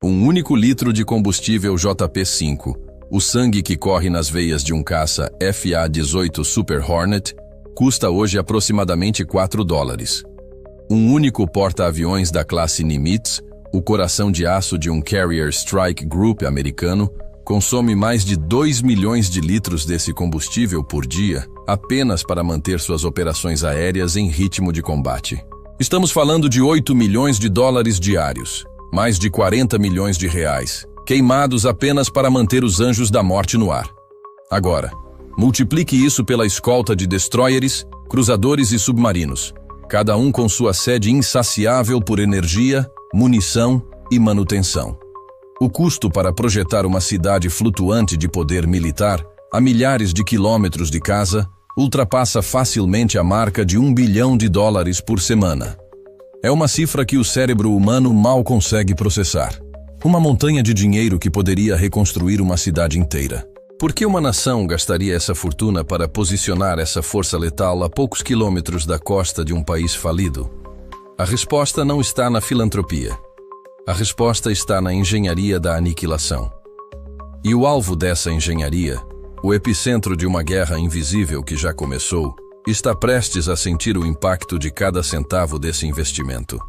Um único litro de combustível JP-5, o sangue que corre nas veias de um caça FA-18 Super Hornet, custa hoje aproximadamente $4. Um único porta-aviões da classe Nimitz, o coração de aço de um Carrier Strike Group americano, consome mais de 2 milhões de litros desse combustível por dia, apenas para manter suas operações aéreas em ritmo de combate. Estamos falando de 8 milhões de dólares diários, mais de 40 milhões de reais, queimados apenas para manter os anjos da morte no ar. Agora, multiplique isso pela escolta de destroyers, cruzadores e submarinos, cada um com sua sede insaciável por energia, munição e manutenção. O custo para projetar uma cidade flutuante de poder militar a milhares de quilômetros de casa ultrapassa facilmente a marca de $1 bilhão por semana. É uma cifra que o cérebro humano mal consegue processar. Uma montanha de dinheiro que poderia reconstruir uma cidade inteira. Por que uma nação gastaria essa fortuna para posicionar essa força letal a poucos quilômetros da costa de um país falido? A resposta não está na filantropia. A resposta está na engenharia da aniquilação. E o alvo dessa engenharia, o epicentro de uma guerra invisível que já começou, está prestes a sentir o impacto de cada centavo desse investimento.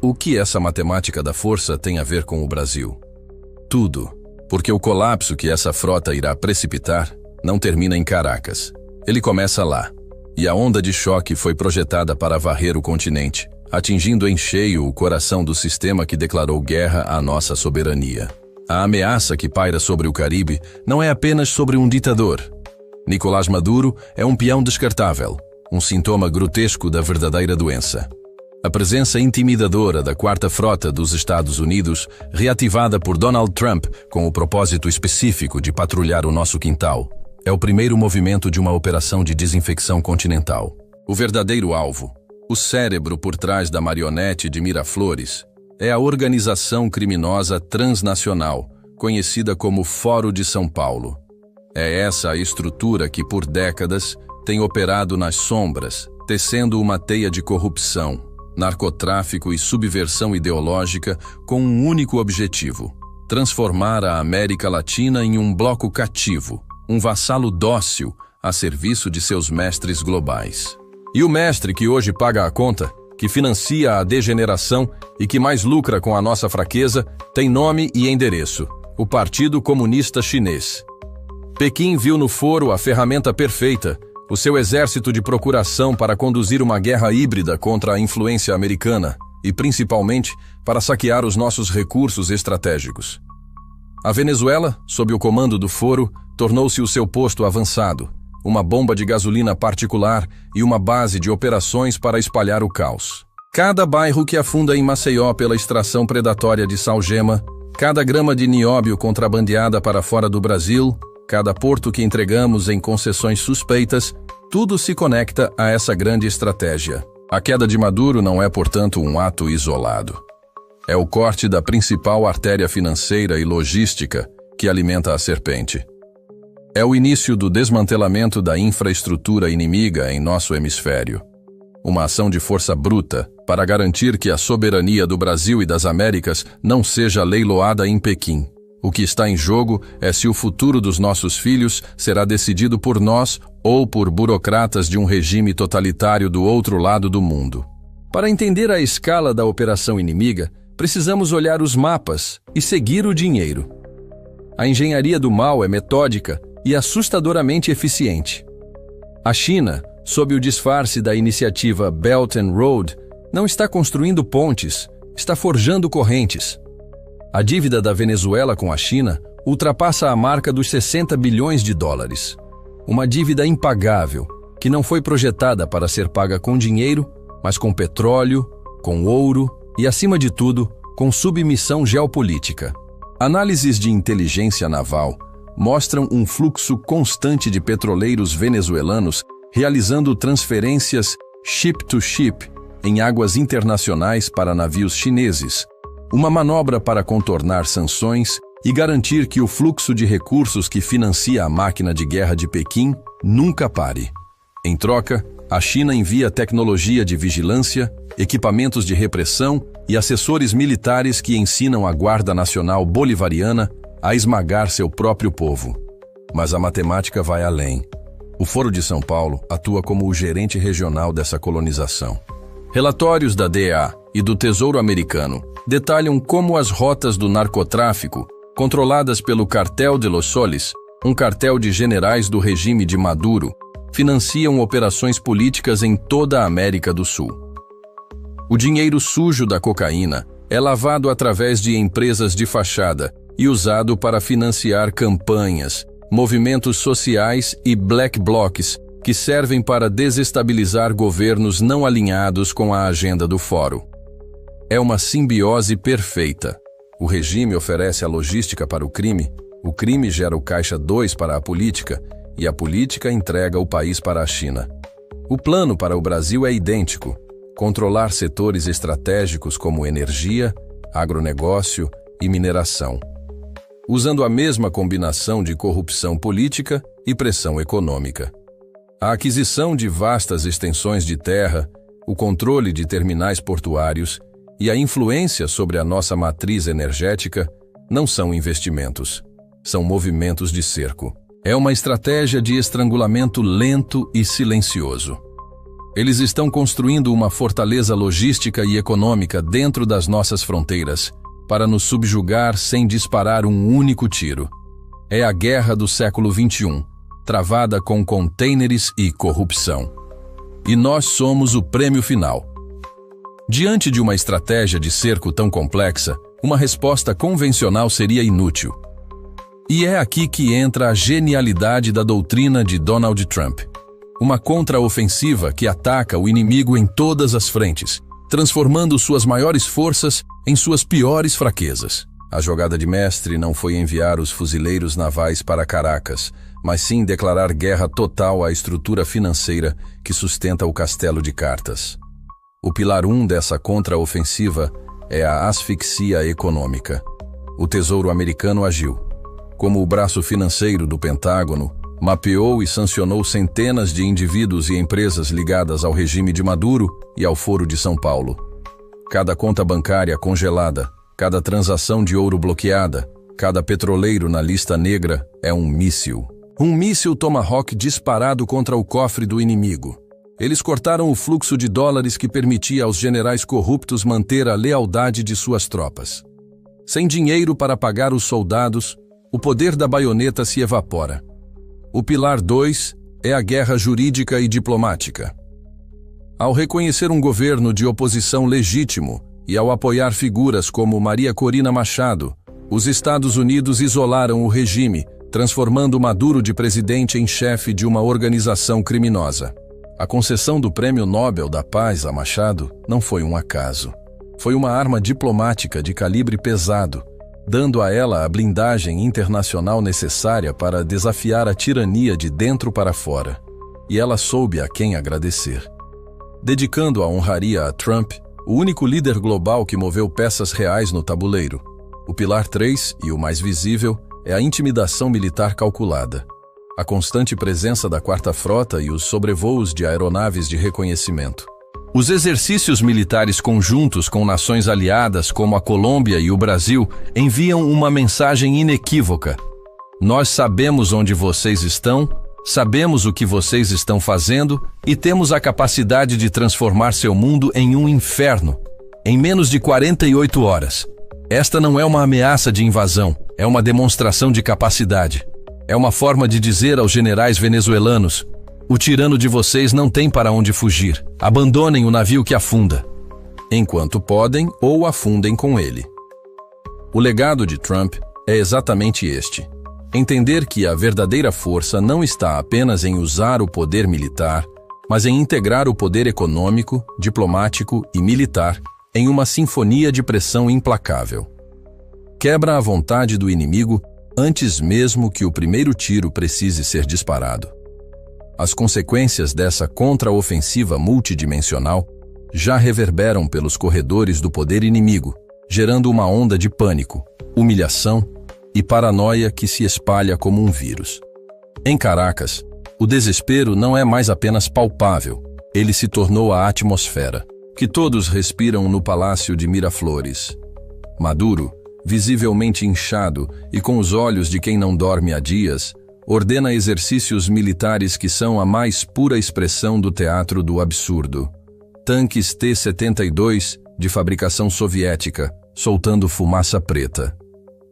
O que essa matemática da força tem a ver com o Brasil? Tudo, porque o colapso que essa frota irá precipitar não termina em Caracas. Ele começa lá, e a onda de choque foi projetada para varrer o continente, atingindo em cheio o coração do sistema que declarou guerra à nossa soberania. A ameaça que paira sobre o Caribe não é apenas sobre um ditador. Nicolás Maduro é um peão descartável, um sintoma grotesco da verdadeira doença. A presença intimidadora da Quarta Frota dos Estados Unidos, reativada por Donald Trump com o propósito específico de patrulhar o nosso quintal, é o primeiro movimento de uma operação de desinfecção continental. O verdadeiro alvo, o cérebro por trás da marionete de Miraflores, é a organização criminosa transnacional, conhecida como Foro de São Paulo. É essa a estrutura que, por décadas, tem operado nas sombras, tecendo uma teia de corrupção, narcotráfico e subversão ideológica com um único objetivo: transformar a América Latina em um bloco cativo, um vassalo dócil a serviço de seus mestres globais. E o mestre que hoje paga a conta, que financia a degeneração e que mais lucra com a nossa fraqueza, tem nome e endereço: o Partido Comunista Chinês. Pequim viu no foro a ferramenta perfeita, o seu exército de procuração para conduzir uma guerra híbrida contra a influência americana e, principalmente, para saquear os nossos recursos estratégicos. A Venezuela, sob o comando do foro, tornou-se o seu posto avançado, uma bomba de gasolina particular e uma base de operações para espalhar o caos. Cada bairro que afunda em Maceió pela extração predatória de salgema, cada grama de nióbio contrabandeada para fora do Brasil, cada porto que entregamos em concessões suspeitas, tudo se conecta a essa grande estratégia. A queda de Maduro não é, portanto, um ato isolado. É o corte da principal artéria financeira e logística que alimenta a serpente. É o início do desmantelamento da infraestrutura inimiga em nosso hemisfério. Uma ação de força bruta para garantir que a soberania do Brasil e das Américas não seja leiloada em Pequim. O que está em jogo é se o futuro dos nossos filhos será decidido por nós ou por burocratas de um regime totalitário do outro lado do mundo. Para entender a escala da operação inimiga, precisamos olhar os mapas e seguir o dinheiro. A engenharia do mal é metódica e assustadoramente eficiente. A China, sob o disfarce da iniciativa Belt and Road, não está construindo pontes, está forjando correntes. A dívida da Venezuela com a China ultrapassa a marca dos $60 bilhões. Uma dívida impagável, que não foi projetada para ser paga com dinheiro, mas com petróleo, com ouro e, acima de tudo, com submissão geopolítica. Análises de inteligência naval mostram um fluxo constante de petroleiros venezuelanos realizando transferências ship-to-ship em águas internacionais para navios chineses, uma manobra para contornar sanções e garantir que o fluxo de recursos que financia a máquina de guerra de Pequim nunca pare. Em troca, A China envia tecnologia de vigilância, equipamentos de repressão e assessores militares que ensinam a Guarda Nacional Bolivariana a esmagar seu próprio povo. Mas a matemática vai além. O Foro de São Paulo atua como o gerente regional dessa colonização. Relatórios da DEA e do Tesouro Americano detalham como as rotas do narcotráfico, controladas pelo Cartel de Los Soles, um cartel de generais do regime de Maduro, financiam operações políticas em toda a América do Sul. O dinheiro sujo da cocaína é lavado através de empresas de fachada e usado para financiar campanhas, movimentos sociais e black blocs que servem para desestabilizar governos não alinhados com a agenda do Fórum. É uma simbiose perfeita. O regime oferece a logística para o crime gera o caixa 2 para a política e a política entrega o país para a China. O plano para o Brasil é idêntico: controlar setores estratégicos como energia, agronegócio e mineração, usando a mesma combinação de corrupção política e pressão econômica. A aquisição de vastas extensões de terra, o controle de terminais portuários e a influência sobre a nossa matriz energética não são investimentos, são movimentos de cerco. É uma estratégia de estrangulamento lento e silencioso. Eles estão construindo uma fortaleza logística e econômica dentro das nossas fronteiras para nos subjugar sem disparar um único tiro. É a guerra do século XXI, travada com contêineres e corrupção. E nós somos o prêmio final. Diante de uma estratégia de cerco tão complexa, uma resposta convencional seria inútil. E é aqui que entra a genialidade da doutrina de Donald Trump. Uma contraofensiva que ataca o inimigo em todas as frentes, transformando suas maiores forças em suas piores fraquezas. A jogada de mestre não foi enviar os fuzileiros navais para Caracas, mas sim declarar guerra total à estrutura financeira que sustenta o castelo de cartas. O pilar 1 dessa contraofensiva é a asfixia econômica. O Tesouro Americano agiu como o braço financeiro do Pentágono, mapeou e sancionou centenas de indivíduos e empresas ligadas ao regime de Maduro e ao Foro de São Paulo. Cada conta bancária congelada, cada transação de ouro bloqueada, cada petroleiro na lista negra é um míssil. Um míssil Tomahawk disparado contra o cofre do inimigo. Eles cortaram o fluxo de dólares que permitia aos generais corruptos manter a lealdade de suas tropas. Sem dinheiro para pagar os soldados, o poder da baioneta se evapora. O pilar 2 é a guerra jurídica e diplomática. Ao reconhecer um governo de oposição legítimo e ao apoiar figuras como Maria Corina Machado, os Estados Unidos isolaram o regime, transformando Maduro de presidente em chefe de uma organização criminosa. A concessão do Prêmio Nobel da Paz a Machado não foi um acaso. Foi uma arma diplomática de calibre pesado, dando a ela a blindagem internacional necessária para desafiar a tirania de dentro para fora. E ela soube a quem agradecer. Dedicando a honraria a Trump, o único líder global que moveu peças reais no tabuleiro. O pilar 3, e o mais visível, é a intimidação militar calculada. A constante presença da Quarta Frota e os sobrevoos de aeronaves de reconhecimento. Os exercícios militares conjuntos com nações aliadas como a Colômbia e o Brasil enviam uma mensagem inequívoca. Nós sabemos onde vocês estão, sabemos o que vocês estão fazendo e temos a capacidade de transformar seu mundo em um inferno, em menos de 48 horas. Esta não é uma ameaça de invasão, é uma demonstração de capacidade. É uma forma de dizer aos generais venezuelanos: o tirano de vocês não tem para onde fugir. Abandonem o navio que afunda. Enquanto podem, ou afundem com ele. O legado de Trump é exatamente este. Entender que a verdadeira força não está apenas em usar o poder militar, mas em integrar o poder econômico, diplomático e militar em uma sinfonia de pressão implacável. Quebra a vontade do inimigo antes mesmo que o primeiro tiro precise ser disparado. As consequências dessa contraofensiva multidimensional já reverberam pelos corredores do poder inimigo, gerando uma onda de pânico, humilhação e paranoia que se espalha como um vírus. Em Caracas, o desespero não é mais apenas palpável, Ele se tornou a atmosfera, que todos respiram no Palácio de Miraflores. Maduro, visivelmente inchado e com os olhos de quem não dorme há dias, ordena exercícios militares que são a mais pura expressão do teatro do absurdo. Tanques T-72, de fabricação soviética, soltando fumaça preta.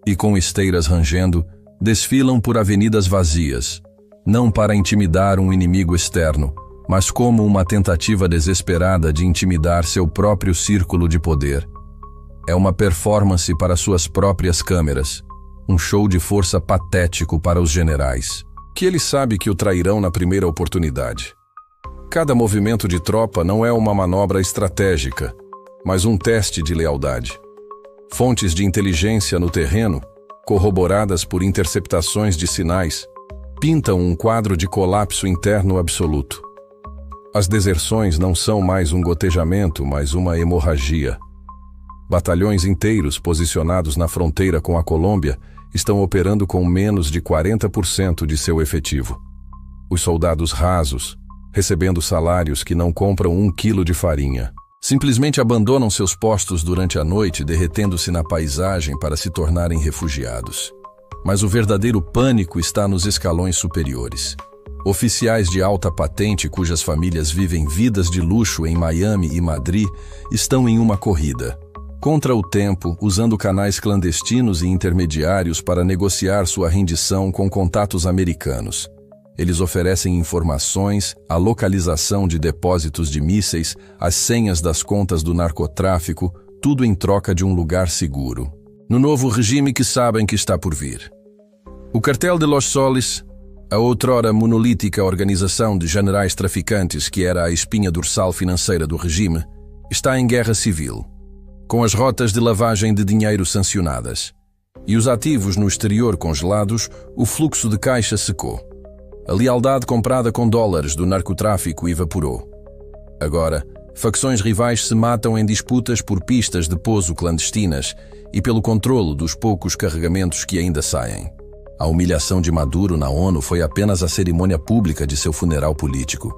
E com esteiras rangendo, desfilam por avenidas vazias, não para intimidar um inimigo externo, mas como uma tentativa desesperada de intimidar seu próprio círculo de poder. É uma performance para suas próprias câmeras, um show de força patético para os generais, que ele sabe que o trairão na primeira oportunidade. Cada movimento de tropa não é uma manobra estratégica, mas um teste de lealdade. Fontes de inteligência no terreno, corroboradas por interceptações de sinais, pintam um quadro de colapso interno absoluto. As deserções não são mais um gotejamento, mas uma hemorragia. Batalhões inteiros posicionados na fronteira com a Colômbia estão operando com menos de 40% de seu efetivo. Os soldados rasos, recebendo salários que não compram 1 quilo de farinha, simplesmente abandonam seus postos durante a noite, derretendo-se na paisagem para se tornarem refugiados. Mas o verdadeiro pânico está nos escalões superiores. Oficiais de alta patente cujas famílias vivem vidas de luxo em Miami e Madrid estão em uma corrida contra o tempo, usando canais clandestinos e intermediários para negociar sua rendição com contatos americanos. Eles oferecem informações, a localização de depósitos de mísseis, as senhas das contas do narcotráfico, tudo em troca de um lugar seguro. No novo regime que sabem que está por vir. O Cartel de Los Soles, a outrora monolítica organização de generais traficantes que era a espinha dorsal financeira do regime, está em guerra civil, com as rotas de lavagem de dinheiro sancionadas. E os ativos no exterior congelados, o fluxo de caixa secou. A lealdade comprada com dólares do narcotráfico evaporou. Agora, facções rivais se matam em disputas por pistas de pouso clandestinas e pelo controlo dos poucos carregamentos que ainda saem. A humilhação de Maduro na ONU foi apenas a cerimônia pública de seu funeral político.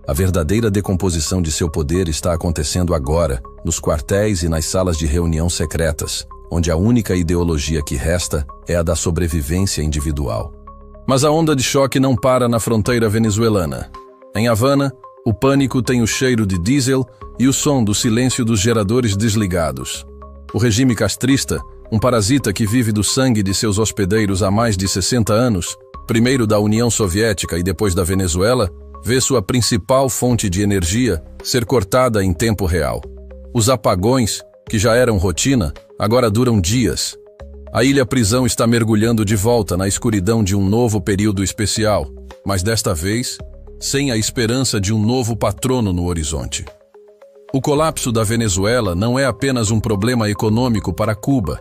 A verdadeira decomposição de seu poder está acontecendo agora, nos quartéis e nas salas de reunião secretas, onde a única ideologia que resta é a da sobrevivência individual. Mas a onda de choque não para na fronteira venezuelana. Em Havana, o pânico tem o cheiro de diesel e o som do silêncio dos geradores desligados. O regime castrista, um parasita que vive do sangue de seus hospedeiros há mais de 60 anos, primeiro da União Soviética e depois da Venezuela, vê sua principal fonte de energia ser cortada em tempo real. Os apagões, que já eram rotina, agora duram dias. A ilha-prisão está mergulhando de volta na escuridão de um novo período especial, mas desta vez, sem a esperança de um novo patrono no horizonte. O colapso da Venezuela não é apenas um problema econômico para Cuba,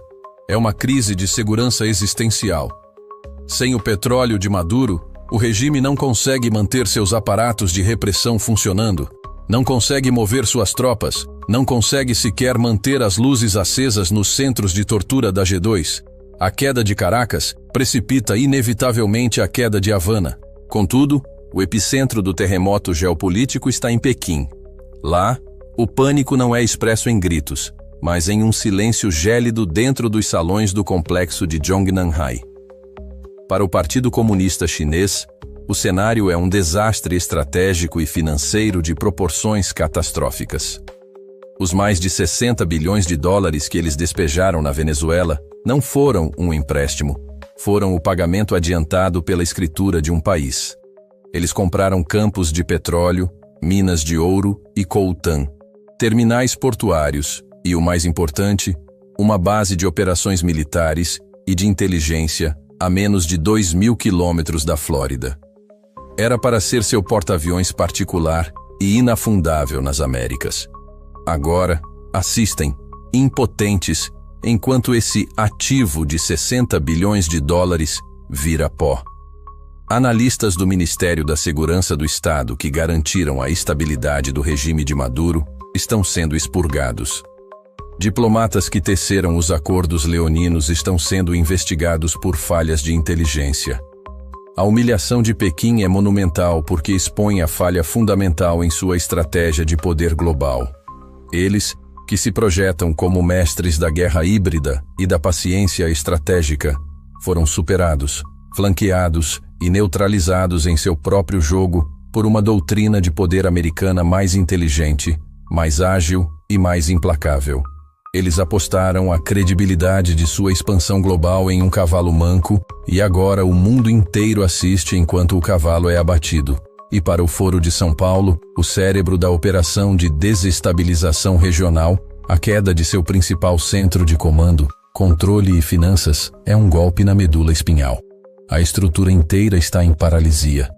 é uma crise de segurança existencial. Sem o petróleo de Maduro, o regime não consegue manter seus aparatos de repressão funcionando, não consegue mover suas tropas, não consegue sequer manter as luzes acesas nos centros de tortura da G2. A queda de Caracas precipita inevitavelmente a queda de Havana. Contudo, o epicentro do terremoto geopolítico está em Pequim. Lá, o pânico não é expresso em gritos, mas em um silêncio gélido dentro dos salões do complexo de Zhongnanhai. Para o Partido Comunista Chinês, o cenário é um desastre estratégico e financeiro de proporções catastróficas. Os mais de 60 bilhões de dólares que eles despejaram na Venezuela não foram um empréstimo, foram o pagamento adiantado pela escritura de um país. Eles compraram campos de petróleo, minas de ouro e coltan, terminais portuários e, o mais importante, uma base de operações militares e de inteligência a menos de 2.000 quilômetros da Flórida. Era para ser seu porta-aviões particular e inafundável nas Américas. Agora, assistem, impotentes, enquanto esse ativo de 60 bilhões de dólares vira pó. Analistas do Ministério da Segurança do Estado que garantiram a estabilidade do regime de Maduro estão sendo expurgados. Diplomatas que teceram os acordos leoninos estão sendo investigados por falhas de inteligência. A humilhação de Pequim é monumental porque expõe a falha fundamental em sua estratégia de poder global. Eles, que se projetam como mestres da guerra híbrida e da paciência estratégica, foram superados, flanqueados e neutralizados em seu próprio jogo por uma doutrina de poder americana mais inteligente, mais ágil e mais implacável. Eles apostaram a credibilidade de sua expansão global em um cavalo manco e agora o mundo inteiro assiste enquanto o cavalo é abatido. E para o Foro de São Paulo, o cérebro da operação de desestabilização regional, a queda de seu principal centro de comando, controle e finanças, é um golpe na medula espinhal. A estrutura inteira está em paralisia.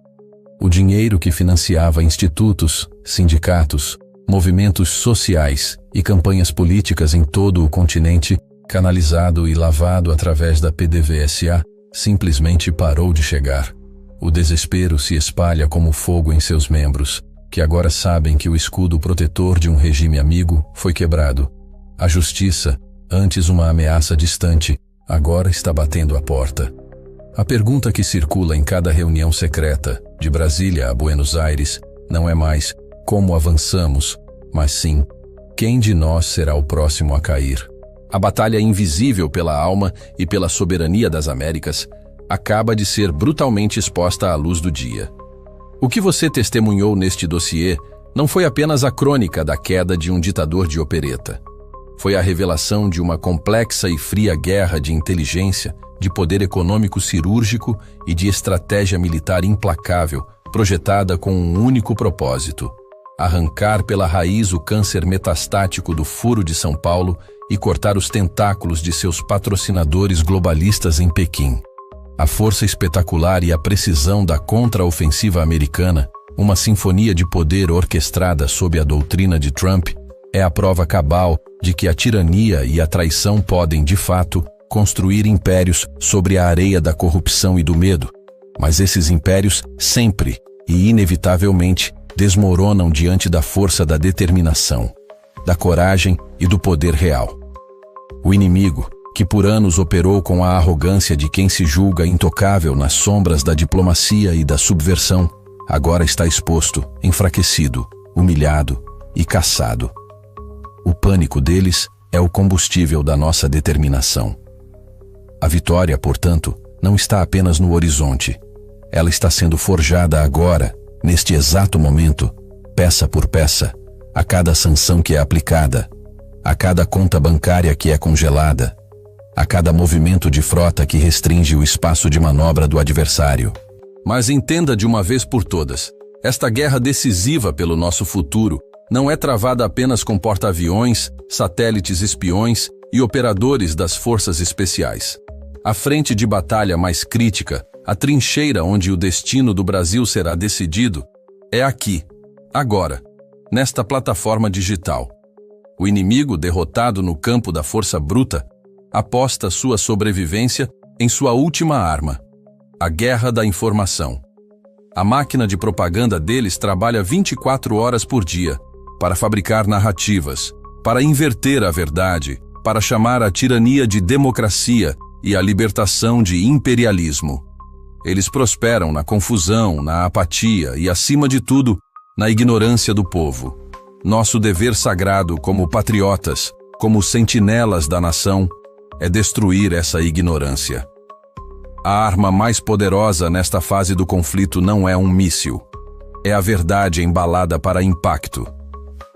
O dinheiro que financiava institutos, sindicatos, movimentos sociais e campanhas políticas em todo o continente, canalizado e lavado através da PDVSA, simplesmente parou de chegar. O desespero se espalha como fogo em seus membros, que agora sabem que o escudo protetor de um regime amigo foi quebrado. A justiça, antes uma ameaça distante, agora está batendo à porta. A pergunta que circula em cada reunião secreta, de Brasília a Buenos Aires, não é mais como avançamos, mas sim, quem de nós será o próximo a cair? A batalha invisível pela alma e pela soberania das Américas acaba de ser brutalmente exposta à luz do dia. O que você testemunhou neste dossiê não foi apenas a crônica da queda de um ditador de opereta. Foi a revelação de uma complexa e fria guerra de inteligência, de poder econômico cirúrgico e de estratégia militar implacável, projetada com um único propósito: arrancar pela raiz o câncer metastático do Foro de São Paulo e cortar os tentáculos de seus patrocinadores globalistas em Pequim. A força espetacular e a precisão da contra-ofensiva americana, uma sinfonia de poder orquestrada sob a doutrina de Trump, é a prova cabal de que a tirania e a traição podem, de fato, construir impérios sobre a areia da corrupção e do medo. Mas esses impérios sempre e inevitavelmente desmoronam diante da força da determinação, da coragem e do poder real. O inimigo, que por anos operou com a arrogância de quem se julga intocável nas sombras da diplomacia e da subversão, agora está exposto, enfraquecido, humilhado e caçado. O pânico deles é o combustível da nossa determinação. A vitória, portanto, não está apenas no horizonte. Ela está sendo forjada agora, neste exato momento, peça por peça, a cada sanção que é aplicada, a cada conta bancária que é congelada, a cada movimento de frota que restringe o espaço de manobra do adversário. Mas entenda de uma vez por todas, esta guerra decisiva pelo nosso futuro não é travada apenas com porta-aviões, satélites espiões e operadores das forças especiais. A frente de batalha mais crítica, a trincheira onde o destino do Brasil será decidido, é aqui, agora, nesta plataforma digital. O inimigo, derrotado no campo da força bruta, aposta sua sobrevivência em sua última arma, a guerra da informação. A máquina de propaganda deles trabalha 24 horas por dia para fabricar narrativas, para inverter a verdade, para chamar a tirania de democracia e a libertação de imperialismo. Eles prosperam na confusão, na apatia e, acima de tudo, na ignorância do povo. Nosso dever sagrado como patriotas, como sentinelas da nação, é destruir essa ignorância. A arma mais poderosa nesta fase do conflito não é um míssil. É a verdade embalada para impacto.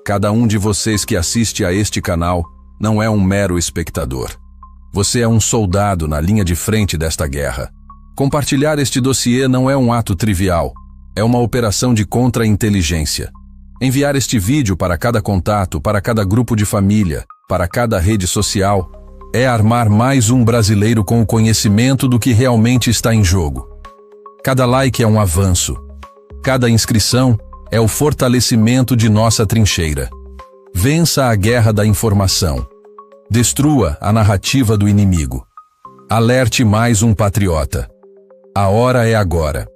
Cada um de vocês que assiste a este canal não é um mero espectador. Você é um soldado na linha de frente desta guerra. Compartilhar este dossiê não é um ato trivial. É uma operação de contra-inteligência. Enviar este vídeo para cada contato, para cada grupo de família, para cada rede social, é armar mais um brasileiro com o conhecimento do que realmente está em jogo. Cada like é um avanço. Cada inscrição é o fortalecimento de nossa trincheira. Vença a guerra da informação. Destrua a narrativa do inimigo. Alerte mais um patriota. A hora é agora.